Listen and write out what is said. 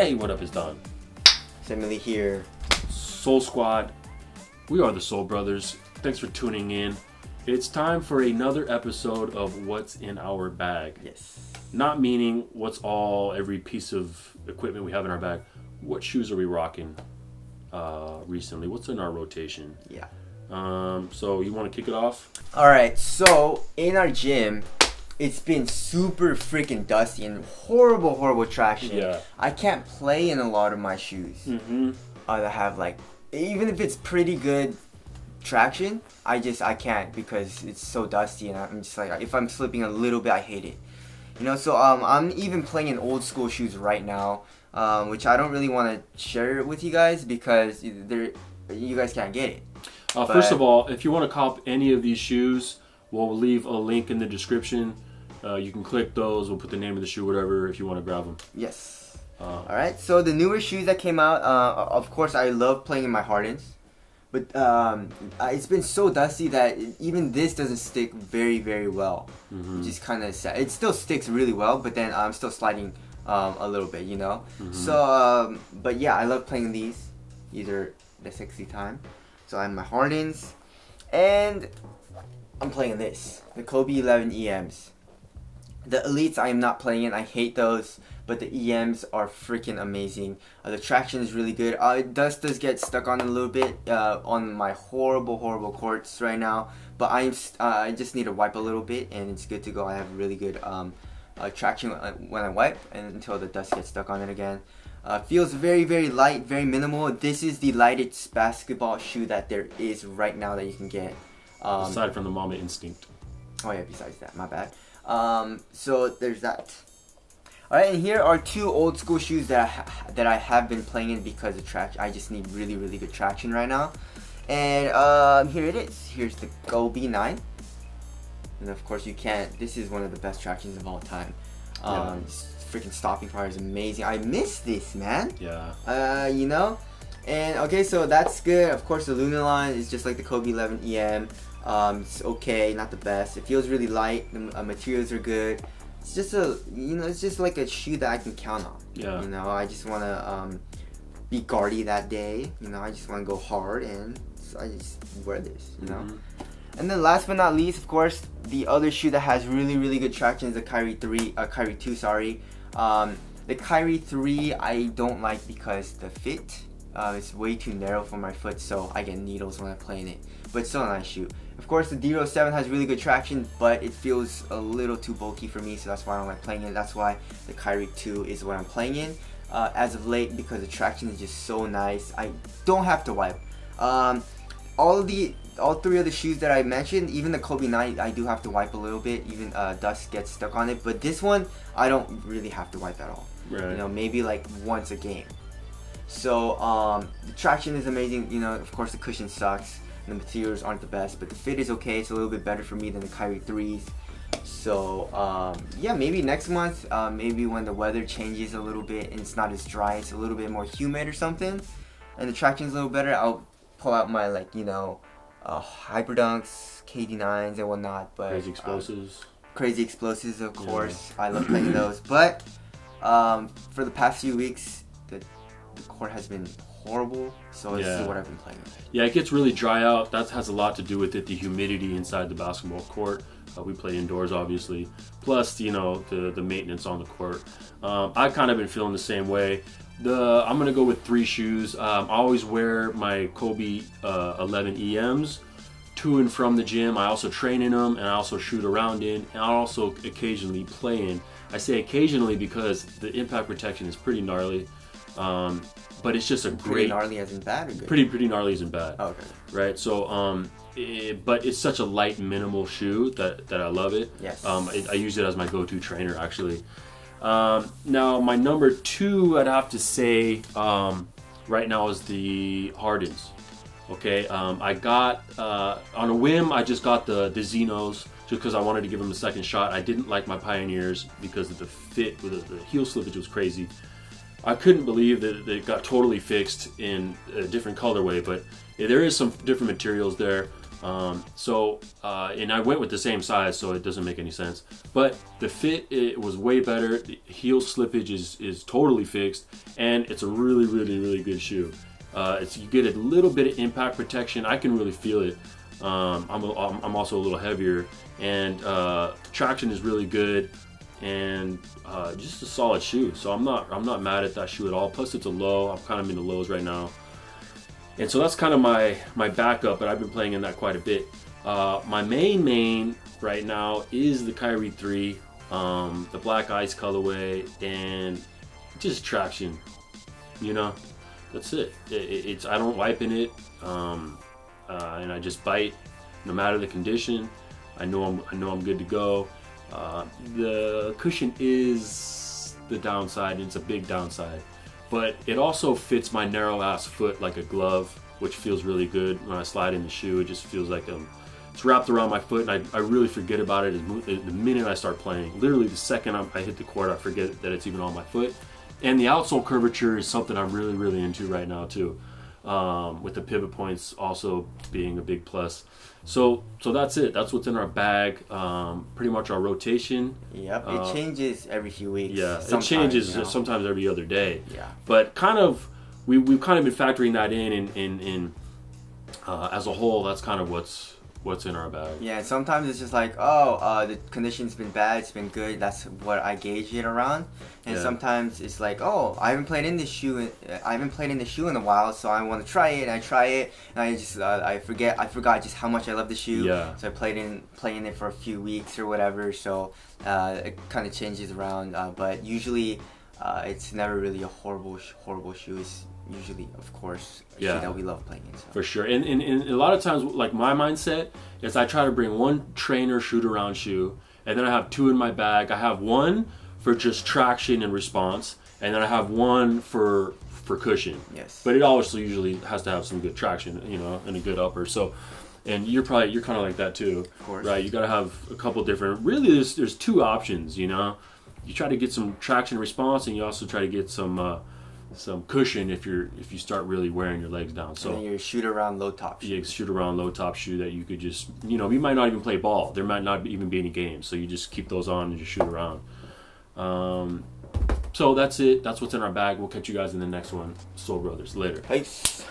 Hey, what up, it's Don. It's Emily here. Soul Squad. We are the Soul Brothers. Thanks for tuning in. It's time for another episode of What's in Our Bag. Yes. Not meaning every piece of equipment we have in our bag. What shoes are we rocking recently? What's in our rotation? Yeah. So you want to kick it off? Alright, so in our gym, it's been super freaking dusty and horrible traction. Yeah. I can't play in a lot of my shoes. That have like, even if it's pretty good traction, I can't because it's so dusty and I'm just like, if I'm slipping a little bit, I hate it. You know, so I'm even playing in old school shoes right now, which I don't really want to share it with you guys because you guys can't get it. First of all, if you want to cop any of these shoes, we'll leave a link in the description. You can click those. We'll put the name of the shoe, whatever, if you want to grab them. Yes. Alright, so the newer shoes that came out, of course I love playing in my Hardens. But it's been so dusty that even this doesn't stick very well. Which is kind of sad. It still sticks really well, but then I'm still sliding a little bit, you know? So, but yeah, I love playing these. These are the sexy time. So I have my Hardens, and I'm playing this, the Kobe 11 EMs. The Elites I am not playing in, I hate those, but the EMs are freaking amazing. The traction is really good. Dust does get stuck on a little bit on my horrible courts right now, but I just need to wipe a little bit and it's good to go. I have really good traction when I wipe and until the dust gets stuck on it again. Feels very light, very minimal. This is the lightest basketball shoe that there is right now that you can get. Aside from the Mama Instinct. Oh yeah, besides that, my bad. So there's that. Alright, and here are two old school shoes that I have been playing in because of traction. I just need really good traction right now. And here it is. Here's the Go B9. And of course you can't, this is one of the best tractions of all time. Freaking stopping power is amazing. I miss this, man. Yeah. You know? And okay, so that's good. Of course the Lunarlon is just like the Kobe 11 EM. It's okay, not the best. It feels really light. The materials are good. It's just it's just like a shoe that I can count on. Yeah. You know, I just want to be guardy that day. You know, I just want to go hard, and so I just wear this. You know. And then last but not least, of course, the other shoe that has really good traction is the Kyrie 2. Sorry. The Kyrie 3 I don't like because the fit. It's way too narrow for my foot, so I get needles when I play in it. But it's still a nice shoe. Of course, the D-Rose 7 has really good traction, but it feels a little too bulky for me, so that's why I don't like playing it. That's why the Kyrie 2 is what I'm playing in as of late, because the traction is just so nice. I don't have to wipe. All three of the shoes that I mentioned, even the Kobe 9, I do have to wipe a little bit. Even dust gets stuck on it. But this one, I don't really have to wipe at all. Right. You know, maybe like once a game. So the traction is amazing. You know, of course the cushion sucks. The materials aren't the best, but the fit is okay. It's a little bit better for me than the Kyrie 3s. So yeah, maybe next month, maybe when the weather changes a little bit and it's not as dry, it's a little bit more humid or something, and the traction's a little better, I'll pull out my Hyper Dunks, KD9s and whatnot. But Crazy Explosives. Crazy Explosives, of course. Yeah. I love playing those. But for the past few weeks, the court has been horrible, so this is what I've been playing with. Yeah, it gets really dry out. That has a lot to do with it, the humidity inside the basketball court. We play indoors, obviously. Plus, you know, the maintenance on the court. I've kind of been feeling the same way. I'm going to go with 3 shoes. I always wear my Kobe 11 EMs to and from the gym. I also train in them, and I also shoot around in, and I also occasionally play in. I say occasionally because the impact protection is pretty gnarly. But it's just a great... Pretty gnarly as in bad or good? Pretty gnarly as in bad. Oh, okay. Right, so, but it's such a light, minimal shoe that I love it. Yes. I use it as my go-to trainer, actually. Now, my number 2, I'd have to say, right now is the Hardens. Okay, I got, on a whim, I just got the Xenos, just because I wanted to give them a second shot. I didn't like my Pioneers because of the fit, with the heel slippage was crazy. I couldn't believe that it got totally fixed in a different colorway, but there is some different materials there. And I went with the same size, so it doesn't make any sense. But the fit, it was way better. The heel slippage is totally fixed, and it's a really, really, really good shoe. You get a little bit of impact protection. I can really feel it. I'm also a little heavier, and traction is really good, and just a solid shoe. So I'm not mad at that shoe at all. Plus it's a low. I'm kind of in the lows right now. And so that's kind of my backup, but I've been playing in that quite a bit. My main right now is the Kyrie 3, the black ice colorway, and just traction. You know, that's it. I don't wipe in it, and I just bite, no matter the condition. I know I'm good to go. The cushion is the downside, and it's a big downside. But it also fits my narrow ass foot like a glove, which feels really good. When I slide in the shoe, it just feels like it's wrapped around my foot, and I really forget about it the minute I start playing. Literally the second I hit the court, I forget that it's even on my foot. And the outsole curvature is something I'm really, really into right now too, with the pivot points also being a big plus. So that's it. That's what's in our bag. Pretty much our rotation. Yep, it changes every few weeks. Yeah, it changes sometimes every other day. Yeah. But kind of, we've kind of been factoring that in as a whole. That's kind of what's in our bag. Yeah, and sometimes it's just like, oh, the condition's been bad, it's been good. That's what I gauge it around. And sometimes it's like, oh, I haven't played in this shoe in a while, so I want to try it. And I try it, and I just I forgot just how much I love the shoe. Yeah. So I playing it for a few weeks or whatever. So it kind of changes around, but usually it's never really a horrible shoe. It's usually, of course, a shoe that we love playing in. So. For sure. And a lot of times, like my mindset is I try to bring one trainer shoot-around shoe, and then I have two in my bag. I have one for just traction and response, and then I have one for cushion. Yes. But it always usually has to have some good traction, you know, and a good upper. So, and you're kind of like that too, of course. Right? You got to have a couple different. Really, there's two options, you know. You try to get some traction response, and you also try to get some cushion if you start really wearing your legs down. So and then you shoot around low top shoe. Yeah, shoot around low top shoe that you could just, you know, you might not even play ball. There might not even be any games, so you just keep those on and just shoot around. So that's it. That's what's in our bag. We'll catch you guys in the next one. Soul Brothers. Later. Peace.